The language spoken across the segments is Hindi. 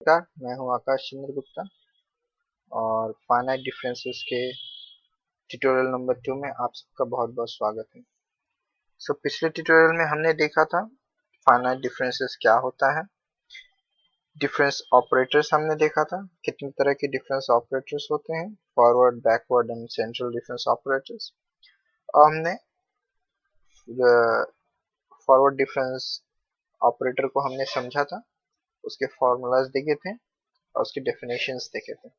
नमस्कार, मैं हूं आकाश चंद्र गुप्ता और फाइनाइट डिफरेंसेस के ट्यूटोरियल नंबर 2 में आप सबका बहुत बहुत स्वागत है। पिछले ट्यूटोरियल में हमने देखा था फाइनाइट डिफरेंसेस क्या होता है। डिफरेंस ऑपरेटर्स हमने देखा था, कितने तरह के डिफरेंस ऑपरेटर्स होते हैं, forward, backward and central difference operators. और हमने फॉरवर्ड डिफरेंस ऑपरेटर को हमने समझा था, उसके फॉर्मूलाज देखे थे और उसके डेफिनेशंस देखे थे।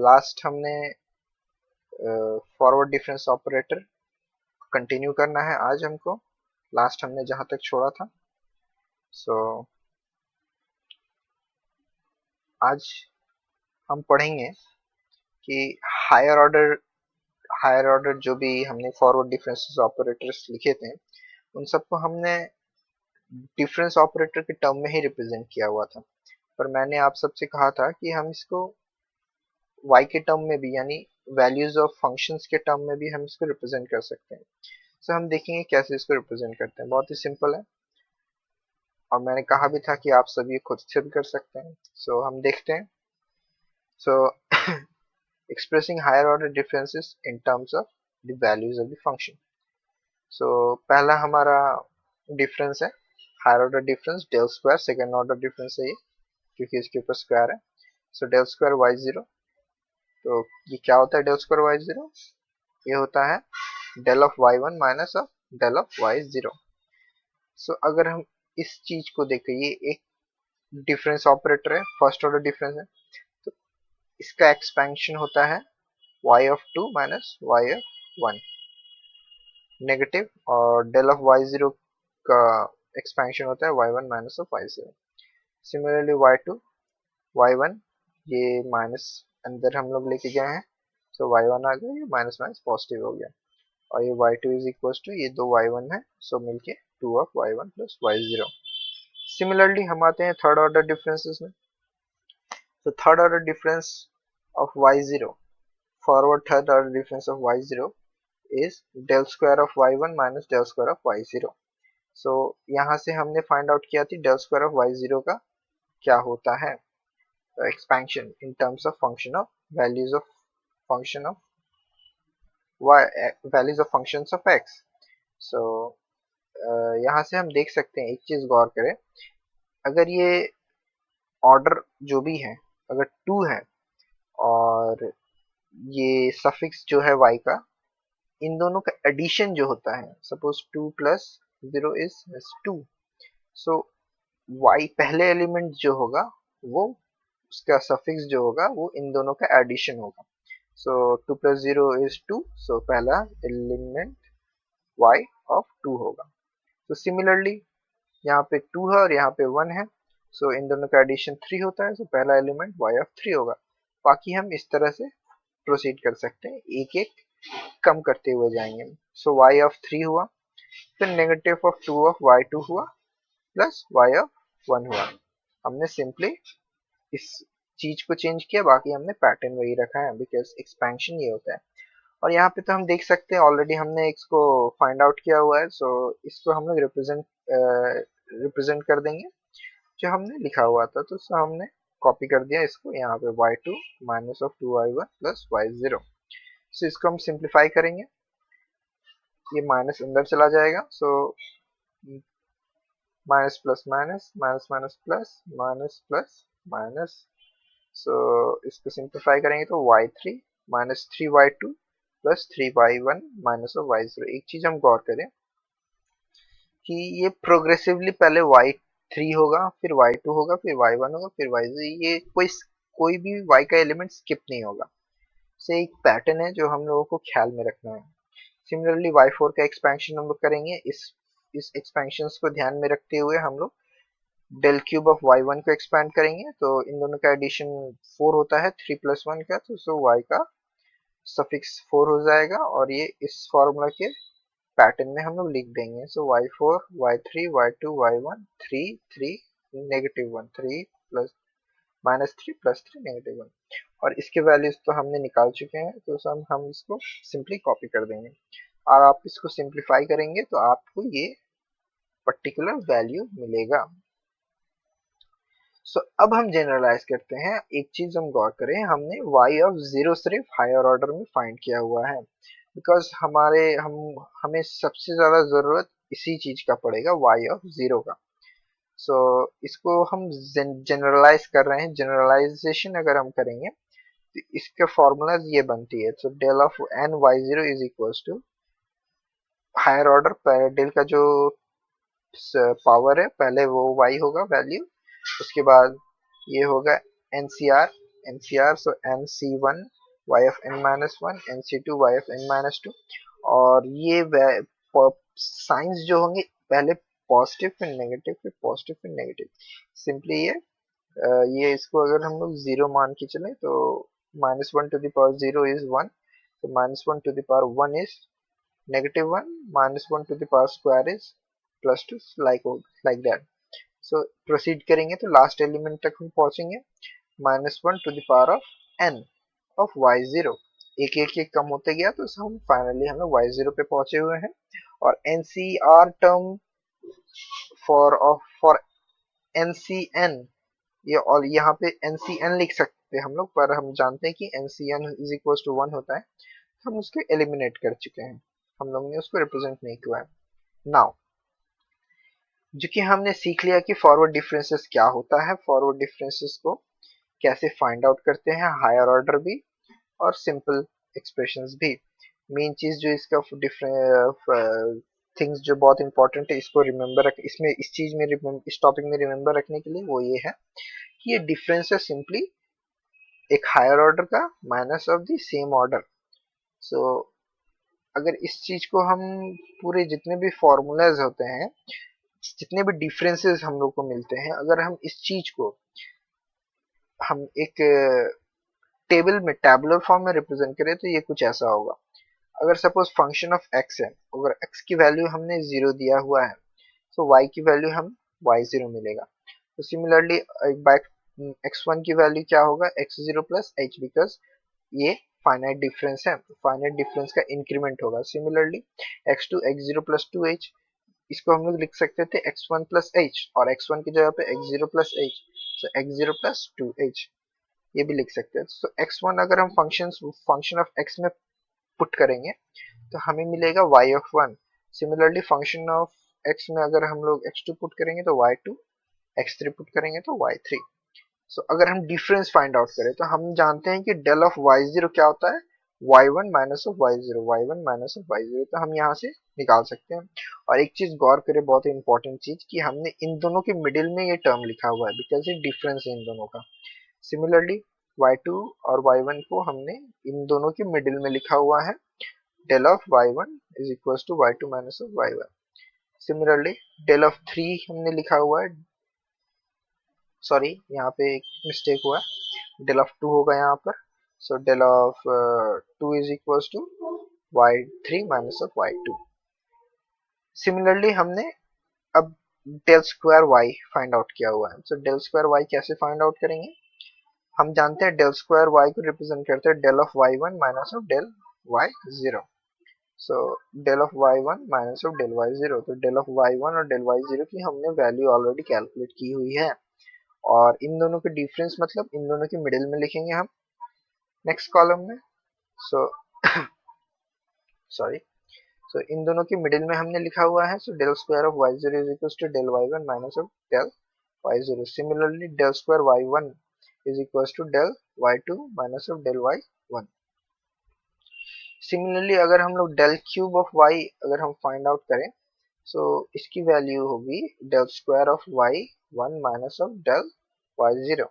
लास्ट हमने फॉरवर्ड डिफरेंस ऑपरेटर कंटिन्यू करना है आज हमको, लास्ट हमने जहां तक छोड़ा था। आज हम पढ़ेंगे कि हायर ऑर्डर जो भी हमने फॉरवर्ड डिफरेंस ऑपरेटर्स लिखे थे उन सबको हमने डिफरेंस ऑपरेटर के टर्म में ही रिप्रेजेंट किया हुआ था। पर मैंने आप सबसे कहा था कि हम इसको y के टर्म में भी, यानी वैल्यूज ऑफ फंक्शंस के टर्म में भी हम इसको रिप्रेजेंट कर सकते हैं। हम देखेंगे कैसे इसको रिप्रेजेंट करते हैं। बहुत ही सिंपल है और मैंने कहा भी था कि आप सभी खुद से भी कर सकते हैं। हम देखते हैं। Expressing higher order differences in terms of the values of the function. पहला हमारा डिफरेंस है higher order difference del square. Second order difference है ये, क्योंकि इसके ऊपर स्क्वायर है। डेल स्क्वायर वाई जीरो, तो ये क्या होता है? डेल स्क्वायर वाई जीरो ये होता है del of y one minus of del of y zero. अगर हम इस चीज को देखें, ये एक डिफरेंस ऑपरेटर है, फर्स्ट ऑर्डर डिफरेंस है, तो इसका एक्सपेंशन होता है y of two minus y of one negative, और डेल ऑफ वाई जीरो का एक्सपेंशन होता है y one minus of y zero. Similarly y two y one, ये माइनस अंदर हम लोग लेके गए हैं, वाई वन आ गया, ये माइनस माइनस पॉजिटिव हो गया, और ये y2 इज इक्वल टू ये दो y1 है, मिलके 2 of y1 plus y0। Similarly हम आते हैं थर्ड ऑर्डर डिफरेंसेस में। Third order difference of y0, forward third order difference of y0 is del square of y1 minus del square of y0। यहाँ से हमने फाइंड आउट किया थी डेल स्क्वायर ऑफ y0 का क्या होता है, expansion in terms of function of values of function of y, values of functions of x। यहाँ से हम देख सकते हैं, एक चीज गौर करें, अगर ये ऑर्डर जो भी है अगर 2 है और ये सफिक्स जो है y का, इन दोनों का एडिशन जो होता है, सपोज 2 प्लस 0 इज 2, y पहले एलिमेंट जो होगा वो उसका सफिक्स जो होगा वो इन दोनों का एडिशन होगा। 2 प्लस 0 इज 2, पहला एलिमेंट y ऑफ 2 होगा। सिमिलरली यहाँ पे 2 है और यहाँ पे 1 है, इन दोनों का एडिशन 3 होता है, पहला एलिमेंट y ऑफ 3 होगा। बाकी हम इस तरह से प्रोसीड कर सकते हैं, एक एक कम करते हुए जाएंगे। y ऑफ 3 हुआ, फिर नेगेटिव ऑफ 2 ऑफ y2 हुआ, प्लस y ऑफ 1 हुआ। हमने सिंपली इस चीज को चेंज किया, बाकी हमने पैटर्न वही रखा है, बिकॉज एक्सपेंशन ये होता है। और यहाँ पे तो हम देख सकते हैं ऑलरेडी हमने इसको फाइंड आउट किया हुआ है, इसको हम लोग रिप्रेजेंट कर देंगे जो हमने लिखा हुआ था। हमने कॉपी कर दिया इसको यहाँ पे, y2 minus of 2y1 plus y0। इसको हम सिंप्लीफाई करेंगे, ये माइनस अंदर चला जाएगा, minus plus minus, minus minus plus, minus plus minus. इसको सिंप्लीफाई करेंगे तो y3 minus 3y2 plus 3y1 minus of y0। एक चीज हम गौर करें कि ये प्रोग्रेसिवली पहले y3 होगा, फिर y2 होगा, फिर y1 होगा, फिर y0, ये कोई भी y का एलिमेंट स्किप नहीं होगा। एक पैटर्न है जो हम लोगों को ख्याल में रखना है। सिमिलरली y4 का एक्सपेंशन हम लोग करेंगे, इस एक्सपेंशन को ध्यान में रखते हुए हम लोग डेल क्यूब ऑफ y1 को एक्सपेंड करेंगे, तो इन दोनों का एडिशन 4 होता है, 3 प्लस 1 का, तो y का सफिक्स 4 हो जाएगा, और ये इस फॉर्मूला के पैटर्न में हम लोग लिख देंगे। y4 y3 y2 y1 3 3 negative 1, 3 plus minus 3 plus 3 negative 1, और इसके वैल्यूज तो हमने निकाल चुके हैं, तो हम इसको सिंपली कॉपी कर देंगे, और आप इसको सिंप्लीफाई करेंगे तो आपको ये पर्टिकुलर वैल्यू मिलेगा। सो अब हम जनरलाइज करते हैं। एक चीज हम गौर करें, हमने y ऑफ 0 सिर्फ हायर ऑर्डर में फाइंड किया हुआ है, बिकॉज हमें सबसे ज्यादा जरूरत इसी चीज का पड़ेगा, y ऑफ 0 का। सो इसको हम जनरलाइज कर रहे हैं। जनरलाइजेशन अगर हम करेंगे तो इसका फॉर्मूला ये बनती है। So del of n y zero is equal to higher order del का जो पावर है, पहले वो y होगा वैल्यू, उसके बाद ये होगा NCR so n C one y of n minus one, n C two y of n minus two. और ये साइंस जो होंगे, पहले पॉजिटिव फिर नेगेटिव फिर पॉजिटिव फिर नेगेटिव। सिंपली ये इसको अगर हम लोग जीरो मान के चले तो minus one to the power zero is one, तो minus one to the power one is negative 1, minus 1 to the power square is plus 2, like that. So proceed करेंगे तो लास्ट एलिमेंट तक हम पहुंचेंगे, minus one to the power of n of y0। एक एक एक कम होते गया तो हम फाइनली हमें y0 पे पहुंचे हुए हैं। और NCR टर्म फॉर NCN, ये और यहाँ पे NCN लिख सकते हैं हम लोग, पर हम जानते हैं कि NCN इज इक्वल टू 1 होता है, हम उसको एलिमिनेट कर चुके हैं, हम लोग ने उसको रिप्रेजेंट नहीं किया है। नाउ जो कि हमने सीख लिया कि फॉरवर्ड डिफरेंसेस क्या होता है, फॉरवर्ड डिफरेंसेस को कैसे फाइंड आउट करते हैं, हायर ऑर्डर भी और सिंपल एक्सप्रेशंस भी। मेन चीज जो इसका थिंग्स जो बहुत इंपॉर्टेंट है, इसको रिमेंबर रख, इसमें इस चीज में इस टॉपिक में रिमेंबर रखने के लिए वो ये है कि ये डिफरेंस है सिंपली एक हायर ऑर्डर का minus of the same order. So अगर इस चीज को हम पूरे जितने भी फॉर्मूलाज होते हैं, जितने भी डिफरेंसेस हम लोग को मिलते हैं, अगर हम इस चीज को हम एक टेबल में टैबुलर फॉर्म में रिप्रेजेंट करें तो ये कुछ ऐसा होगा। अगर सपोज फंक्शन ऑफ एक्स है, अगर एक्स की वैल्यू हमने जीरो दिया हुआ है तो वाई की वैल्यू हम वाई जीरो मिलेगा। तो सिमिलरली बाय एक्स वन की वैल्यू क्या होगा, x zero plus h, because ये फाइनाइट डिफरेंस है, फाइनाइट डिफरेंस का इंक्रीमेंट होगा। Similarly x two x zero plus two h, इसको हम लोग लिख सकते थे एक्स वन प्लस एच, और एक्स वन की जगह पे एक्स जीरो प्लस एच, तो x zero plus two h ये भी लिख सकते हैं। तो एक्स वन अगर हम फंक्शन ऑफ एक्स में पुट करेंगे तो हमें मिलेगा y of one. Similarly function of x में अगर हम लोग x2 पुट करेंगे तो y2, x3 पुट करेंगे तो y3। सो अगर हम डिफरेंस फाइंड आउट करें तो हम जानते हैं कि डेल ऑफ y0 क्या होता है, y1 minus of y0, y1 minus of y0, तो हम यहाँ से निकाल सकते हैं। और एक चीज गौर करें, बहुत इंपॉर्टेंट चीज, कि हमने इन दोनों के मिडिल में ये टर्म लिखा हुआ है, बिकॉज ये डिफरेंस है इन दोनों का। सिमिलरली y2 और y1 को हमने इन दोनों के मिडिल में लिखा हुआ है, del of y1 is equals to y2 minus of y1। Similarly del of 3 हमने लिखा हुआ है, सॉरी यहाँ पे एक मिस्टेक हुआ है, del of 2 होगा यहाँ पर। so del of 2 is equals to y3 minus of y2। Similarly हमने अब del square y find out किया हुआ है। so del square y कैसे फाइंड आउट करेंगे, हम जानते हैं del square y को रिप्रेजेंट करते हैं del of y1 minus of del y0। So del of y1 minus of del y0, तो डेल ऑफ y1 और डेल y0 की हमने वैल्यू ऑलरेडी कैलकुलेट की हुई है, और इन दोनों के डिफरेंस मतलब इन दोनों के मिडिल में लिखेंगे हम नेक्स्ट कॉलम में। सो सॉरी, सो इन दोनों के मिडिल में हमने लिखा हुआ है, so del square of y0 is equal to del y1 minus of del y0। Similarly del square y1 is equal to del y2 minus of del y1। Similarly अगर हम लोग डेल क्यूब ऑफ y अगर हम फाइंड आउट करें, सो इसकी वैल्यू होगी del square of y1 minus of del y0।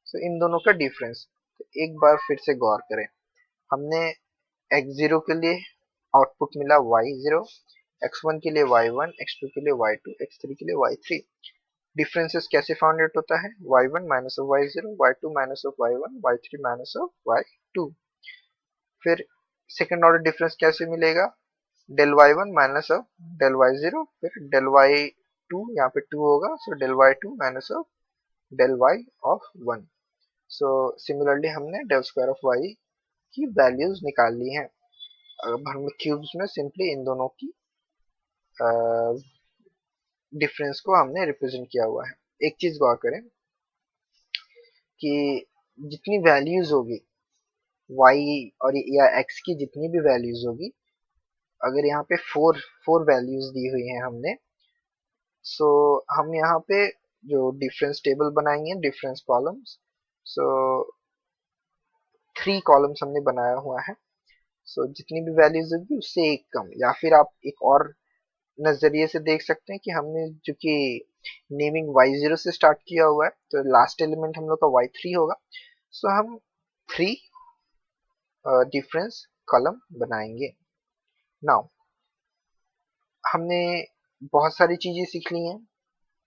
So इन दोनों का डिफरेंस, तो एक बार फिर से गौर करें, हमने x0 के लिए आउटपुट मिला y0, x1 के लिए y1, x2 के लिए y2, x3 के लिए y3। डिफरेंसेस कैसे फाउंड आउट होता है, y1 minus of y0, y2 minus of y1, y3 minus of y2। फिर सेकेंड ऑर्डर डिफरेंस कैसे मिलेगा, del y1 minus of del y0, फिर डेल y2 यहाँ पे 2 होगा, so del y2 minus of del y of 1। So similarly हमने डेल स्क्वायर ऑफ y की वैल्यूज निकाल ली हैं। अब हम क्यूब्स में सिंपली इन दोनों की डिफरेंस को हमने रिप्रेजेंट किया हुआ है। एक चीज गौर करें, कि जितनी वैल्यूज होगी y और या x की जितनी भी वैल्यूज होगी, अगर यहाँ पे फोर फोर वैल्यूज दी हुई हैं हमने, सो हम यहाँ पे जो डिफरेंस टेबल बनाएंगे, डिफरेंस कॉलम्स, सो 3 कॉलम्स हमने बनाया हुआ है। सो जितनी भी वैल्यूज होगी उससे एक कम, या फिर आप एक और नजरिए से देख सकते हैं कि हमने जो कि नेमिंग y0 से स्टार्ट किया हुआ है, तो लास्ट एलिमेंट हम लोग का y3 होगा। सो हम 3 डिफरेंस कॉलम बनाएंगे। नाउ हमने बहुत सारी चीजें सीख ली हैं।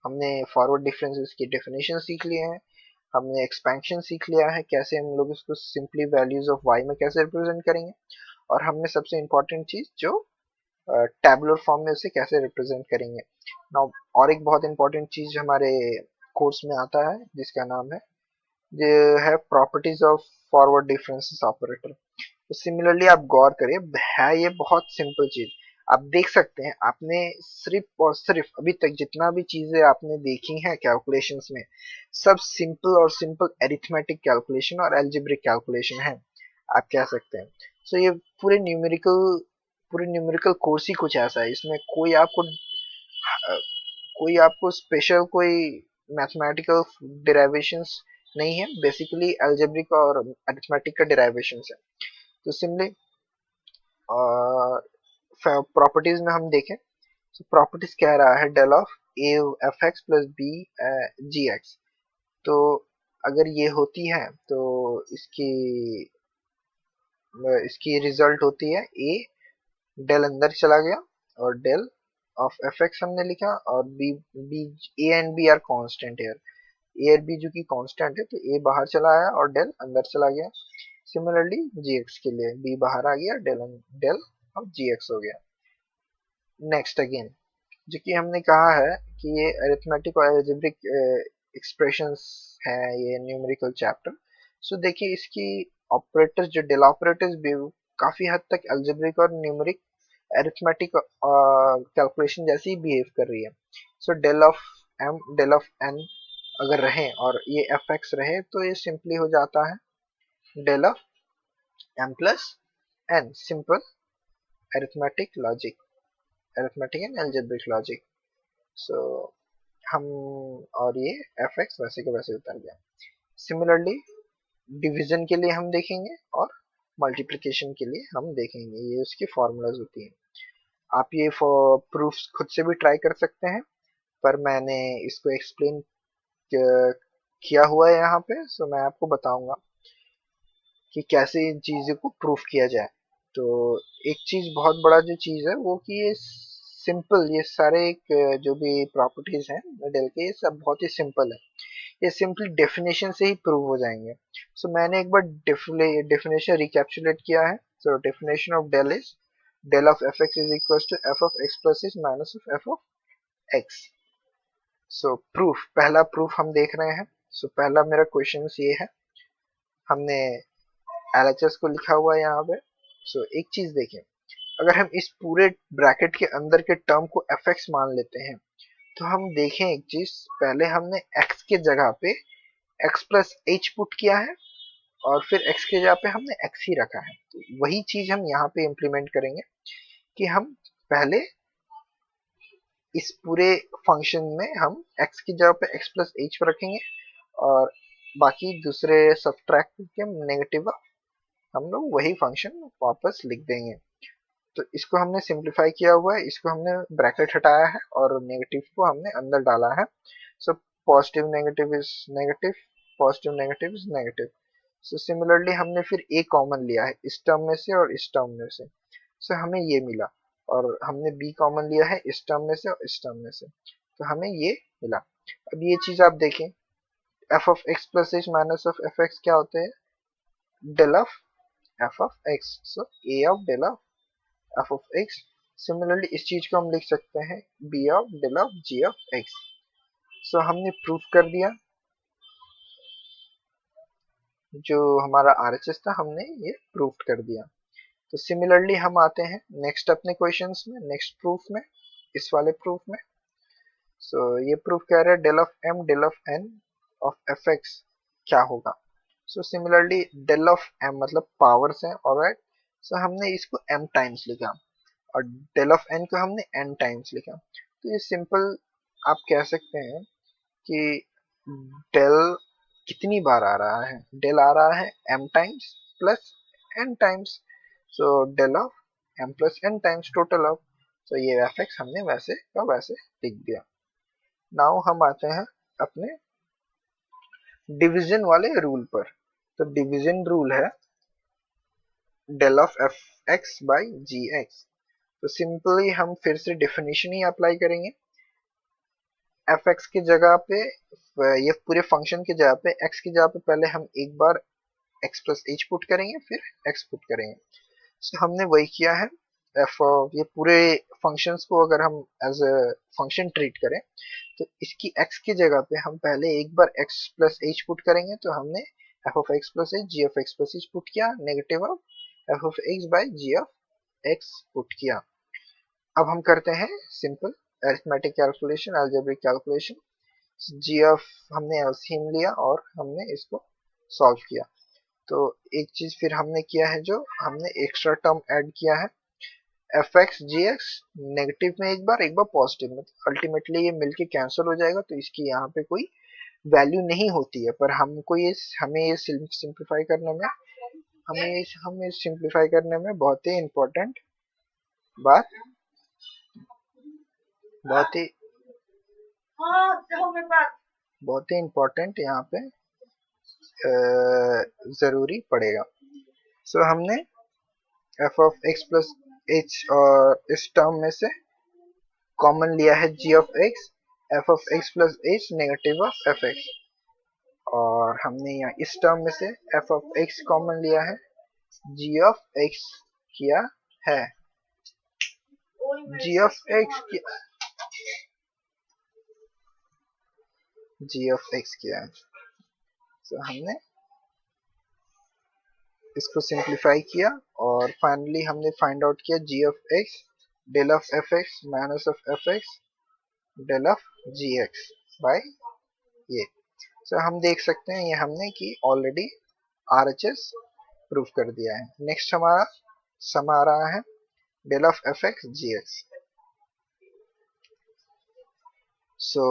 हमने फॉरवर्ड डिफरेंसेस की डेफिनेशन सीख लिए हैं, हमने एक्सपेंशन सीख लिया है, कैसे हम लोग इसको सिंपली वैल्यूज ऑफ y में कैसे रिप्रेजेंट करेंगे, और हमने सबसे इम्पोर्टेंट चीज जो टैबुलर फॉर्म में उसे कैसे रिप्रेजेंट करेंगे। नाउ और एक बहुत इंपॉर्टेंट चीज हमारे कोर्स में आता है जिसका नाम है, ये है properties of forward differences operator. तो सिमिलरली आप गौर करिए, है ये बहुत सिंपल चीज। आप देख सकते हैं, आपने सिर्फ और सिर्फ अभी तक जितना भी चीजें आपने देखी हैं कैलकुलेशंस में, सब सिंपल और सिंपल एरिथमेटिक कैलकुलेशन और एल्जेब्रिक कैलकुलेशन है, आप कह सकते हैं। सो ये पूरे न्यूमेरिकल कोर्स ही कुछ ऐसा है, इसमें कोई आपको स्पेशल कोई मैथमेटिकल डिराइवेशंस नहीं है, बेसिकली अलजेब्रिक और अरिथमेटिक का डिराइवेशंस है। तो सिंपली प्रॉपर्टीज में हम देखें, तो प्रॉपर्टीज कह रहा है del of a f x plus b g x. तो अगर ये होती है तो इसकी इसकी रिजल्ट होती है ए, डेल अंदर चला गया और डेल ऑफ एफ एक्स हमने लिखा, और b b a and b are constant here, a और बी जो कि कांस्टेंट है, तो ए बाहर चला आया और डेल अंदर चला गया। सिमिलरली जी एक्स के लिए बी बाहर आ गया, del del of g x हो गया। नेक्स्ट अगेन, जो कि हमने कहा है कि ये अरिथमेटिक और अलजेब्रिक एक्सप्रेशंस है, ये न्यूमेरिकल चैप्टर। सो देखिए इसकी ऑपरेटर्स, जो डेल ऑपरेटर्स भी काफी हद तक अलजेब्रिक और न्यूमेरिक अरिथमेटिक कैलकुलेशन जैसी बिहेव कर रही है। So del of m, del of n अगर रहे और ये एफ एक्स रहे, तो ये सिंपली हो जाता है del of m plus n, simple arithmetic logic, arithmetic and algebraic logic. So हम, और ये एफ एक्स वैसे के वैसे उतर गया। सिमिलरली डिवीजन के लिए हम देखेंगे और मल्टीप्लिकेशन के लिए हम देखेंगे, ये उसकी फॉर्मूलाज होती हैं। आप ये प्रूफ्स खुद से भी ट्राई कर सकते हैं, पर मैंने इसको एक्सप्लेन किया हुआ है यहाँ पे, सो मैं आपको बताऊंगा कि कैसे इन चीज़ों को प्रूफ किया जाए। तो एक चीज़ बहुत बड़ा जो चीज़ है वो कि ये सिंपल, ये सारे एक जो भी प्रॉपर्टीज हैं डेल के, ये सब बहुत ही सिंपल है, ये सिंपली डेफिनेशन से ही प्रूव हो जाएंगे। सो मैंने एक बार डेफिनेशन रिकैप्चुलेट किया है। So definition of del is del of f x is equal to f of x plus is minus of f of x. So proof, पहला प्रूफ हम देख रहे हैं। सो पहला मेरा क्वेश्चन ये है, हमने एलएचएस को लिखा हुआ है यहाँ पे। सो एक चीज देखें, अगर हम इस पूरे ब्रैकेट के अंदर के टर्म को एफ एक्स मान लेते हैं, तो हम देखें एक चीज, पहले हमने x के जगह पे x प्लस एच पुट किया है, और फिर x के जगह पे हमने x ही रखा है। तो वही चीज हम यहाँ पे इम्प्लीमेंट करेंगे कि हम पहले इस पूरे फंक्शन में हम x की जगह पे x प्लस एच रखेंगे, और बाकी दूसरे सब्ट्रैक्ट के नेगेटिव हम लोग वही फंक्शन वापस लिख देंगे। तो इसको हमने सिंप्लीफाई किया हुआ है, इसको हमने ब्रैकेट हटाया है और नेगेटिव को हमने अंदर डाला है। So positive negative is negative, positive negative is negative. So similarly हमने फिर ए कॉमन लिया है इस टर्म में से और इस टर्म में से, सो हमें ये मिला, और हमने बी कॉमन लिया है इस टर्म में से और इस टर्म में से, तो हमें ये मिला। अब ये चीज आप देखें, f of x plus h minus of f x क्या होते हैं, del of f of x. So a of del of f of x. Similarly इस चीज को हम लिख सकते हैं b of del of g of x. So हमने प्रूफ कर दिया, जो हमारा आरएचएस था हमने ये प्रूफ कर दिया। तो सिमिलरली हम आते हैं नेक्स्ट अपने क्वेश्चंस में, नेक्स्ट प्रूफ में, इस वाले प्रूफ में। सो ये प्रूफ कह रहा है del of m del of n of f x क्या होगा। So similarly del of m मतलब पावर्स है, ऑलराइट। सो हमने इसको m टाइम्स लिखा और डेल ऑफ n को हमने n टाइम्स लिखा। तो ये सिंपल आप कह सकते हैं कि डेल कितनी बार आ रहा है, डेल आ रहा है m times plus n times. So del of m plus n times total of, तो ये fx हमने वैसे का वैसे लिख दिया। नाउ हम आते हैं अपने डिवीजन वाले रूल पर। तो डिवीजन रूल है del of f x by g x. तो सिंपली हम फिर से डेफिनेशन ही अप्लाई करेंगे। एफ एक्स की जगह पे ये पूरे फंक्शन की जगह पे एक्स की जगह पे पहले हम एक बार एक्स प्लस एच पुट करेंगे, फिर एक्स पुट करेंगे। so, हमने वही किया है। एफ ये पूरे फंक्शंस को अगर हम एज ए फंक्शन ट्रीट करें तो इसकी x की जगह पे हम पहले एक बार x प्लस एच पुट करेंगे। तो हमने f of x plus h g of x plus h put किया, negative of f of x by g of x put किया। अब हम करते हैं simple arithmetic calculation, algebraic calculation. G of हमने एलसीएम लिया और हमने इसको सॉल्व किया। तो एक चीज फिर हमने किया है, जो हमने एक्स्ट्रा टर्म ऐड किया है F x g x, negative में एक बार पॉजिटिव में। अल्टीमेटली ये मिलके कैंसिल हो जाएगा, तो इसकी यहाँ पे कोई वैल्यू नहीं होती है। पर हमको ये हमें ये सिंप्लीफाई करने में हमें सिंप्लीफाई करने में बहुत ही इम्पोर्टेंट बात, बहुत ही बहुत ही इम्पोर्टेंट यहाँ पे जरूरी पड़ेगा। सो हमने f of x plus h और इस टर्म में से कॉमन लिया है g of x, f of x plus h negative of f x. और हमने यहाँ इस टर्म में से एफ ऑफ एक्स कॉमन लिया है, जी ऑफ एक्स किया है, जी ऑफ एक्स किया, जी ऑफ एक्स किया है। तो हमने इसको सिंप्लीफाई किया और फाइनली हमने फाइंड आउट किया g of x del of f x minus of f x del of g x by ये। तो हम देख सकते हैं ये हमने कि ऑलरेडी आरएचएस प्रूफ कर दिया है। नेक्स्ट हमारा सम आ रहा है del of f x g x. So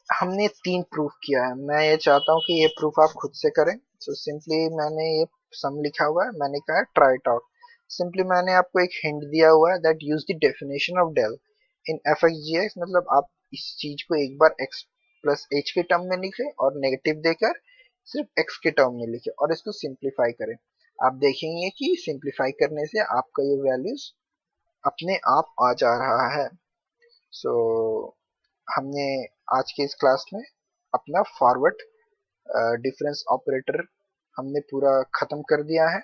हमने 3 प्रूफ किया है। मैं ये चाहता हूँ कि ये प्रूफ आप खुद से करें। सो सिंपली मैंने ये सम लिखा हुआ है, मैंने कहा है ट्राई इट आउट। सिंपली मैंने आपको एक हिंट दिया हुआ है that use the definition of del in f x g x. मतलब आप इस चीज को एक बार एक्स प्लस एच के टर्म में लिखे और नेगेटिव देकर सिर्फ एक्स के टर्म में लिखे और इसको सिंप्लीफाई करें। आप देखेंगे कि सिंप्लीफाई करने से आपका ये वैल्यूज अपने आप आ जा रहा है। सो हमने आज के इस क्लास में अपना फॉरवर्ड डिफरेंस ऑपरेटर हमने पूरा खत्म कर दिया है।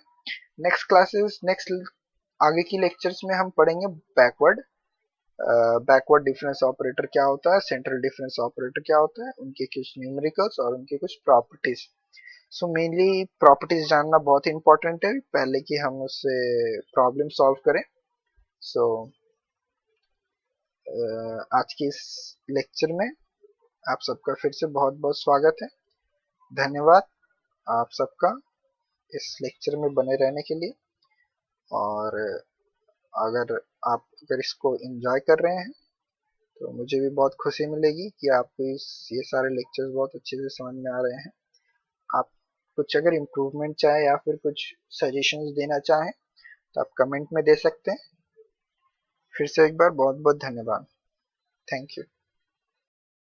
नेक्स्ट आगे की लेक्चर्स में हम पढ़ेंगे बैकवर्ड बैकवर्ड डिफरेंस ऑपरेटर क्या होता है, सेंट्रल डिफरेंस ऑपरेटर क्या होता है, उनके कुछ न्यूमेरिकल्स और उनके कुछ प्रॉपर्टीज। सो मेनली प्रॉपर्टीज जानना बहुत इंपॉर्टेंट है पहले कि हम उससे प्रॉब्लम सॉल्व करें। सो आज के इस लेक्चर में आप सबका फिर से बहुत बहुत स्वागत है। धन्यवाद आप सबका इस लेक्चर में बने रहने के लिए। और अगर इसको एंजॉय कर रहे हैं तो मुझे भी बहुत खुशी मिलेगी कि आपको ये सारे लेक्चर्स बहुत अच्छे से समझ में आ रहे हैं। आप कुछ अगर इम्प्रूवमेंट चाहे या फिर कुछ सजेशंस देना चाहें तो आप कमेंट में दे सकते हैं। फिर से एक बार बहुत बहुत धन्यवाद। Thank you.